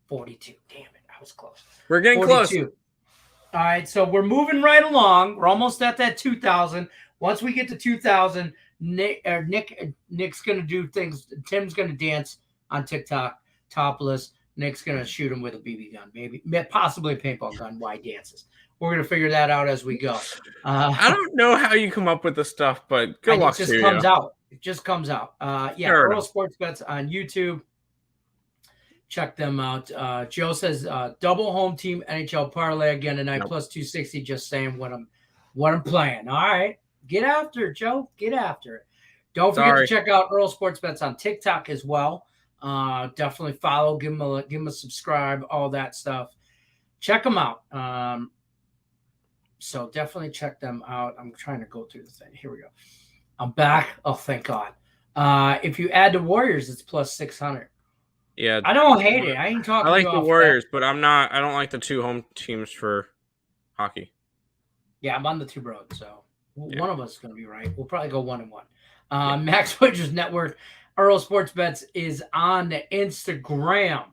42. Damn it. I was close. We're getting 42. Close. All right. So we're moving right along. We're almost at that 2,000. Once we get to 2,000, Nick's going to do things. Tim's going to dance on TikTok topless. Nick's going to shoot him with a BB gun, maybe possibly a paintball gun while he dances. We're going to figure that out as we go. I don't know how you come up with the stuff, but good luck to you. It just comes out. Earl Sports Bets on YouTube. Check them out. Joe says double home team NHL parlay again tonight, plus 260. Just saying what I'm playing. All right. Get after it, Joe. Get after it. Don't forget to check out Earl Sports Bets on TikTok as well. Definitely follow, give them a subscribe, all that stuff. Check them out. So definitely check them out. I'm trying to go through the thing. Here we go. I'm back. Oh, thank God. If you add the Warriors, it's plus 600. Yeah. I don't hate it. I ain't talking. I like the Warriors, but I don't like the 2 home teams for hockey. Yeah, I'm on the 2 roads, so one of us is going to be right. We'll probably go 1-1. Max Wagers Network, Earl Sports Bets is on the Instagram.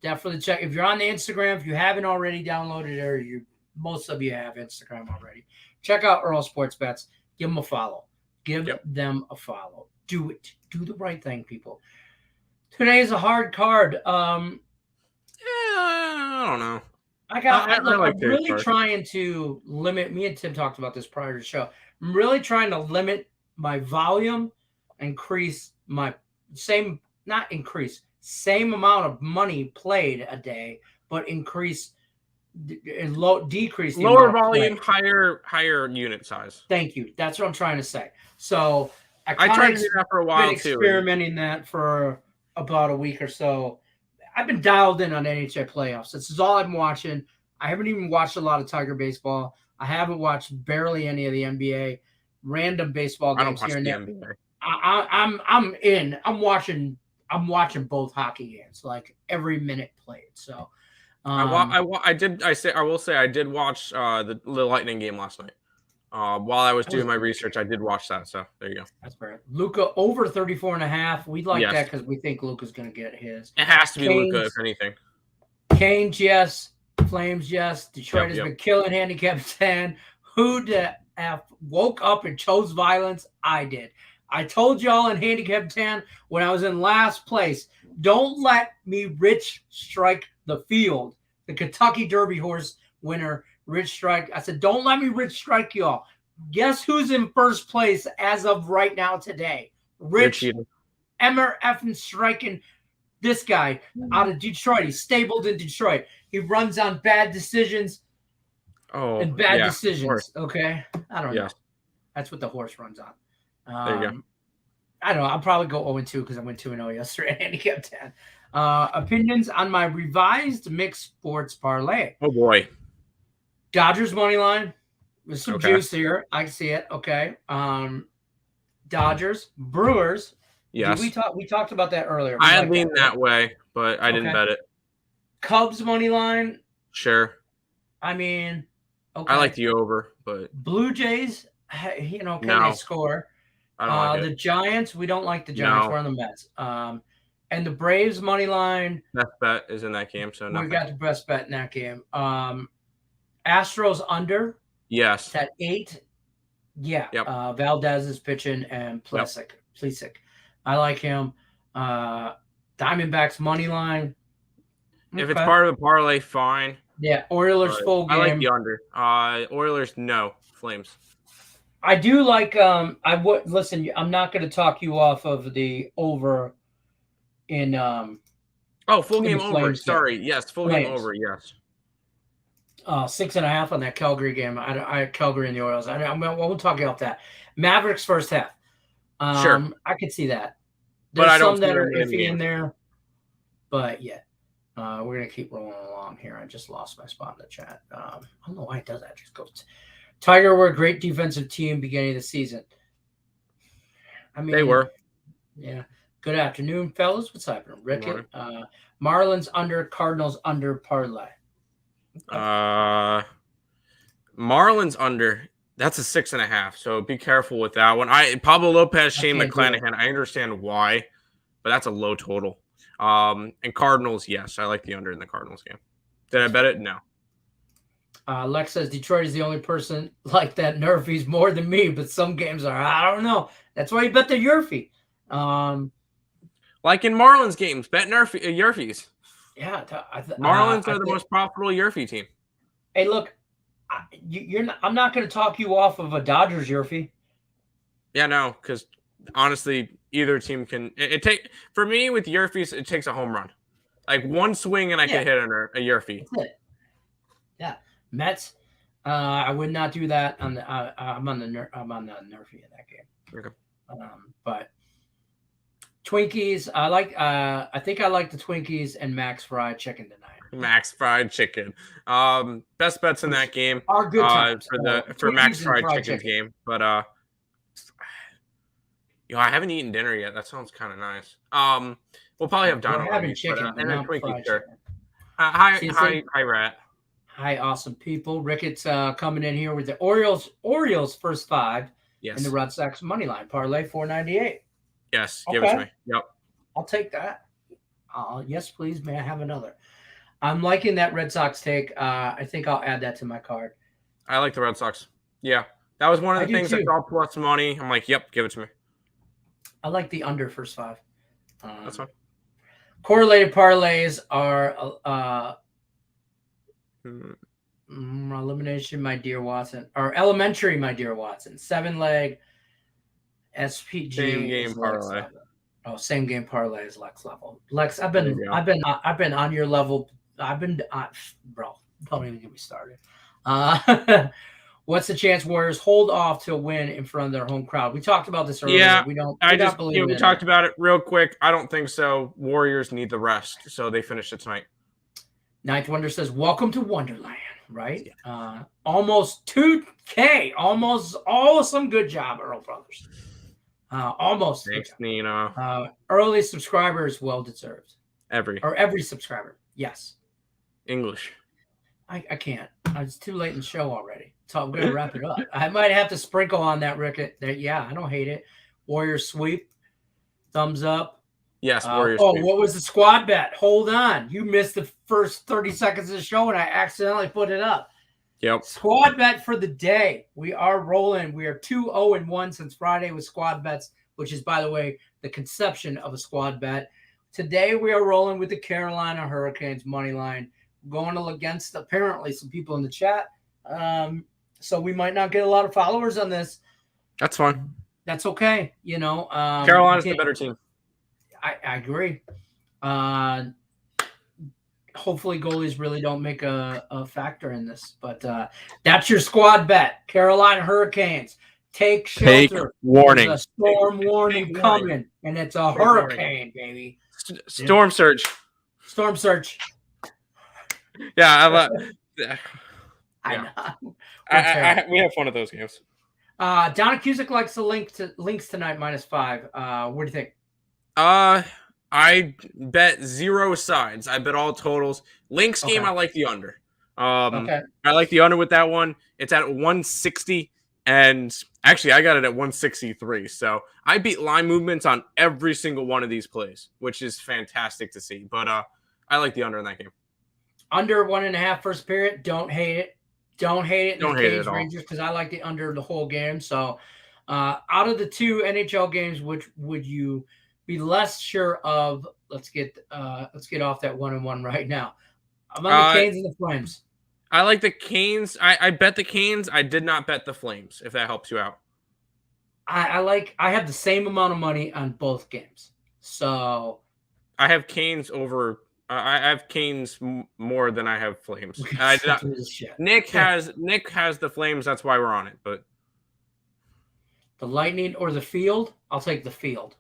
Definitely check. If you're on the Instagram, if you haven't already downloaded it or you most of you have Instagram already. Check out Earl Sports Bets. Give them a follow. Give them a follow. Do it. Do the right thing, people. Today is a hard card. I don't know. I'm really trying to limit. Me and Tim talked about this prior to the show. I'm really trying to limit my volume, increase my same amount of money played a day, but decrease the lower volume, higher unit size. Thank you. That's what I'm trying to say. So I tried to do that for a while too. Experimenting that for about a week or so. I've been dialed in on NHL playoffs. This is all I'm watching. I haven't even watched a lot of Tiger baseball. I haven't watched barely any of the NBA. Random baseball games here and there. I'm in. I'm watching both hockey games, like every minute played. So I will say I did watch the Lightning game last night. While I was doing my research, I did watch that. So there you go. That's fair. Luka over 34.5. We'd like that because we think Luka's going to get his. It has to be Luka, if anything. Canes, yes. Flames, yes. Detroit has been killing handicap 10. Who the F woke up and chose violence? I did. I told y'all in handicap 10 when I was in last place, don't let me Rich strike the field. The Kentucky Derby horse winner, Rich Strike. I said, don't let me Rich strike y'all. Guess who's in first place as of right now today? Rich Emmer effing striking this guy out of Detroit. He's stabled in Detroit. He runs on bad decisions and bad decisions. Okay. I don't know. That's what the horse runs on. There you go. I don't know. I'll probably go 0-2 because I went 2-0 yesterday. Handicap 10. Opinions on my revised mixed sports parlay. Oh boy. Dodgers money line with some juice here. I see it. Okay. Dodgers, Brewers. Yes. We talked about that earlier. I had leaned that way, but I didn't bet it. Cubs money line. Sure. I mean, okay. I like the over, but Blue Jays, can they score? I don't like the Giants, we don't like the Giants. We're on the Mets. And the Braves money line. Best bet is in that game, so we got the best bet in that game. Astros under. Yes. It's at 8. Yeah. Yep. Valdez is pitching and Plesak. I like him. Diamondbacks money line. If it's part of the parlay, fine. Yeah. Oilers full game. I like the under. Oilers, no. Flames. I do like. I would listen. I'm not going to talk you off of the over. In full game over. Sorry. Yes, full game over. Yes. 6.5 on that Calgary game. I Calgary and the Orioles. I won't talk you off that. Mavericks first half. Sure. I could see that. There's some that are iffy in there. But yeah. We're gonna keep rolling along here. I just lost my spot in the chat. I don't know why it does that. It just goes. Tiger were a great defensive team beginning of the season. I mean, they were. Yeah. Good afternoon, fellas. What's happening? Rickett. Marlins under, Cardinals under parlay. Marlins under. That's a 6.5. So be careful with that one. Pablo Lopez, Shane McClanahan. I understand why, but that's a low total. And Cardinals, yes, I like the under in the Cardinals game. Did I bet it? No. Lex says Detroit is the only person like that Nerfies more than me, but some games are. I don't know. That's why you bet the Yerfie. Like in Marlins games, bet Yerfies. Yeah, Marlins are the most profitable Yerfie team. Hey, look, I'm not going to talk you off of a Dodgers Yerfie. Yeah, no, because honestly, either team can. For me with Yerfies, it takes a home run, like one swing, and I can hit a Yerfie. That's it. Yeah, Mets. I would not do that. I'm on the Nerfie in that game. Okay. But Twinkies, I think I like the Twinkies and Max Fried Chicken tonight. Max Fried Chicken. Best bets in that game. Are good times. For Max Fried Chicken game. But I haven't eaten dinner yet. That sounds kind of nice. We'll probably have Donald. We're having chicken, and then Twinkies. Sure. Hi, Rat. Hi, awesome people. Rickett's coming in here with the Orioles first 5. Yes. And the Red Sox money line parlay 498. Yes, give it to me. Yep. I'll take that. Yes, please. May I have another? I'm liking that Red Sox take. I think I'll add that to my card. I like the Red Sox. Yeah. That was one of I the do things I too. saw plus money. I'm like, yep, give it to me. I like the under first 5. That's fine. Correlated parlays are elimination, my dear Watson, or elementary, my dear Watson. 7-leg SPG. Same game parlay. Oh, same game parlay is Lex level. Lex, I've been on your level. Bro, don't even get me started. What's the chance Warriors hold off to a win in front of their home crowd? We talked about this earlier. Yeah, we don't believe we talked about it real quick. I don't think so. Warriors need the rest, so they finished it tonight. Ninth Wonder says, "Welcome to Wonderland." Right? Yeah. Almost 2K. Almost awesome. Good job, Earl Brothers. Almost. Thanks, Nina. Early subscribers, well deserved. Every subscriber. Yes. English. I can't. It's too late in the show already. So I'm going to wrap it up. I might have to sprinkle on that, Rick. Yeah, I don't hate it. Warriors sweep. Thumbs up. Yes, Warriors sweep. What was the squad bet? Hold on. You missed the first 30 seconds of the show and I accidentally put it up. Yep. Squad bet for the day. We are rolling. We are 2-0-1 since Friday with squad bets, which is, by the way, the conception of a squad bet. Today we are rolling with the Carolina Hurricanes money line. Going against apparently some people in the chat. So we might not get a lot of followers on this. That's fine. That's okay. Carolina's the better team. I agree. Hopefully goalies really don't make a factor in this. But that's your squad bet. Carolina Hurricanes. Take shelter. Take warning. There's a storm warning coming. And it's a hurricane, baby. Storm surge. Storm surge. Yeah, I know. We have fun at those games. Donna Cusick likes the links tonight -5. What do you think? I bet 0 sides. I bet all totals. Links game, I like the under. Okay. I like the under with that one. It's at 160, and actually I got it at 163. So I beat line movements on every single one of these plays, which is fantastic to see. But I like the under in that game. Under 1.5 first period. Don't hate it. Don't hate it. Don't hate it at all. Rangers, because I like the under the whole game. So, out of the 2 NHL games, which would you be less sure of? Let's get off that 1-1 right now. I'm on the Canes and the Flames. I like the Canes. I bet the Canes. I did not bet the Flames. If that helps you out. I have the same amount of money on both games. So I have Canes over. I have Canes more than I have Flames. Nick has the Flames. That's why we're on it. But the Lightning or the Field? I'll take the Field.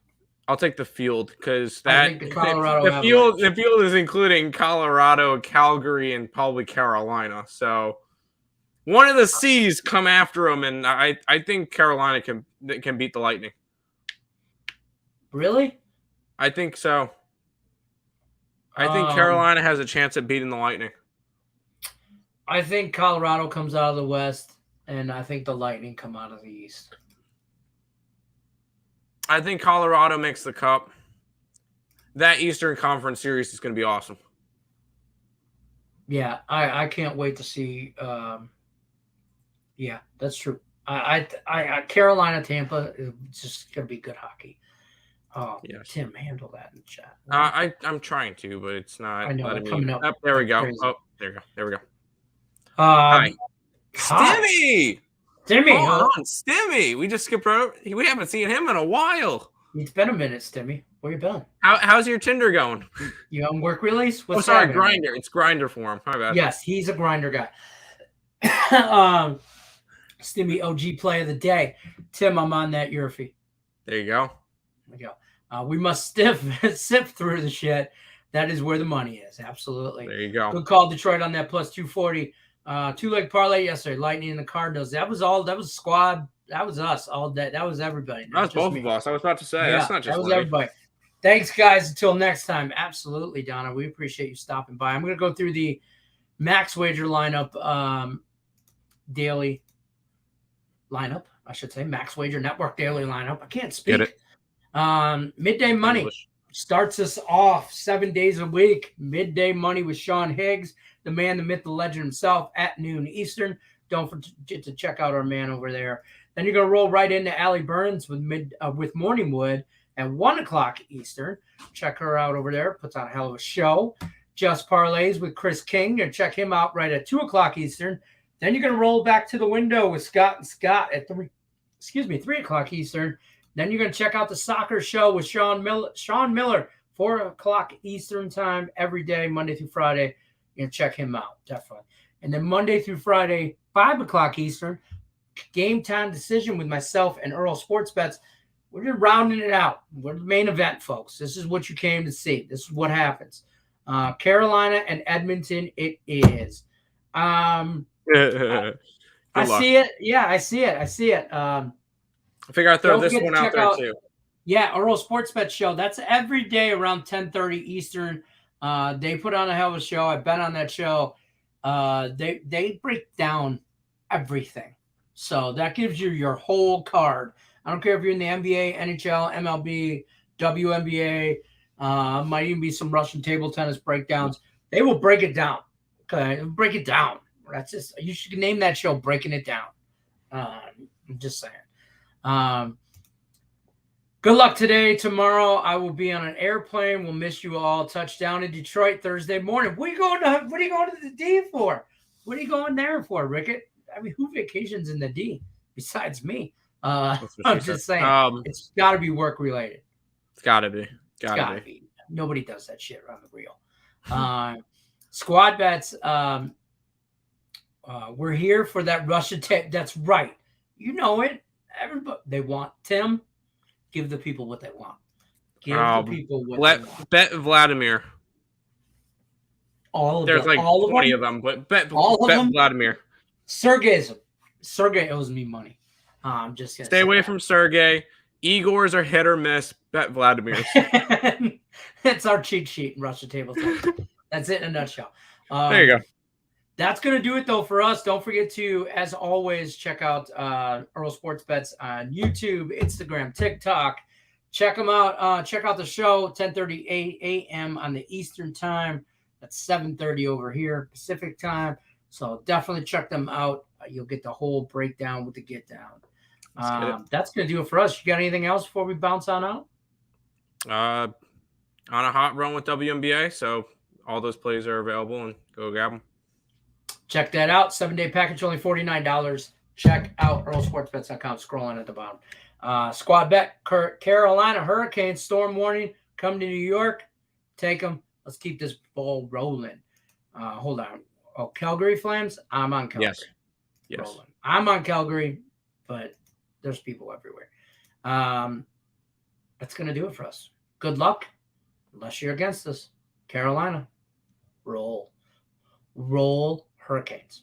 I'll take the Field because the field is including Colorado, Calgary, and probably Carolina. So one of the C's come after them, and I think Carolina can beat the Lightning. Really? I think so. I think Carolina has a chance at beating the Lightning. I think Colorado comes out of the West, and I think the Lightning come out of the East. I think Colorado makes the Cup. That Eastern Conference series is going to be awesome. Yeah, I can't wait to see. Yeah, that's true. I Carolina, Tampa is just going to be good hockey. Oh, yes. Tim, handle that in the chat. I'm trying to, but it's not. I know, coming up. Oh, there we go. Crazy. Oh, there we go. Hi. Stimmy! Stimmy! Stimmy! We just skipped over. We haven't seen him in a while. It's been a minute, Stimmy. Where you been? How's your Tinder going? You on work release? Sorry, Grinder. It's Grinder for him. My bad. Yes, he's a Grinder guy. Stimmy OG play of the day. Tim, I'm on that Yurfie. There you go. There you go. We must sift through the shit. That is where the money is. Absolutely. There you go. Good call, Detroit, on that plus 240. 2-leg parlay yesterday. Lightning and the Cardinals. That was squad. That was us all day. That was everybody. That was both of us. I was about to say. Yeah, that's not just that was everybody. Thanks, guys. Until next time. Absolutely, Donna. We appreciate you stopping by. I'm going to go through the max wager lineup, daily lineup, I should say. Max Wager Network daily lineup. I can't speak. Get it. Midday money. starts us off 7 days a week. Midday Money with Sean Higgs, the man, the myth, the legend himself, at noon Eastern. Don't forget to check out our man over there. Then you're going to roll right into Allie Burns with Morning Wood at 1 o'clock Eastern. Check her out over there. Puts on a hell of a show. Just Parlays with Chris King. And check him out right at 2 o'clock Eastern. Then you're going to roll back to the window with Scott and Scott at 3 o'clock Eastern. Then you're going to check out the soccer show with Sean Miller, 4 o'clock Eastern time every day, Monday through Friday. You're going to check him out, definitely. And then Monday through Friday, 5 o'clock Eastern, game time decision with myself and Earl Sports Bets. We're just rounding it out. We're the main event, folks. This is what you came to see. This is what happens. Carolina and Edmonton, it is. I see it. Yeah, I see it. I figure I'll throw this one out there too. Yeah, Earl Sports Bet show. That's every day around 10:30 Eastern. They put on a hell of a show. I've been on that show. They break down everything. So that gives you your whole card. I don't care if you're in the NBA, NHL, MLB, WNBA, might even be some Russian table tennis breakdowns. They will break it down. Okay, break it down. That's just, you should name that show Breaking It Down. I'm just saying. Good luck today. Tomorrow I will be on an airplane. We'll miss you all. Touchdown in Detroit Thursday morning. What are you going to the D for? What are you going there for, Rickett? I mean, who vacations in the D besides me? I'm just saying. It's got to be work related. It's got to be. Gotta be. Nobody does that shit around the reel. Squad bets. We're here for that Russia tape. That's right. You know it. Everybody, they want Tim. Give the people what they want. Give the people what they want. Bet Vladimir. All of them. There's like all 20 of them, but bet Vladimir. Sergey owes me money. I'm just gonna stay away from Sergey. Igor's are hit or miss. Bet Vladimir. That's our cheat sheet in Russia table tennis. That's it in a nutshell. There you go. That's going to do it, though, for us. Don't forget to, as always, check out Earl Sports Bets on YouTube, Instagram, TikTok. Check them out. Check out the show, 10:30 a.m. on the Eastern time. That's 7:30 over here, Pacific time. So definitely check them out. You'll get the whole breakdown with the get down. That's going to do it for us. You got anything else before we bounce on out? On a hot run with WNBA, so all those plays are available, and go grab them. Check that out. 7-day package, only $49. Check out earlsportsbets.com. Scrolling at the bottom. Squad bet, Carolina Hurricanes storm warning. Come to New York. Take them. Let's keep this ball rolling. Hold on. Oh, Calgary Flames? I'm on Calgary. Yes. Rolling. I'm on Calgary, but there's people everywhere. That's going to do it for us. Good luck, unless you're against us. Carolina, roll Hurricanes.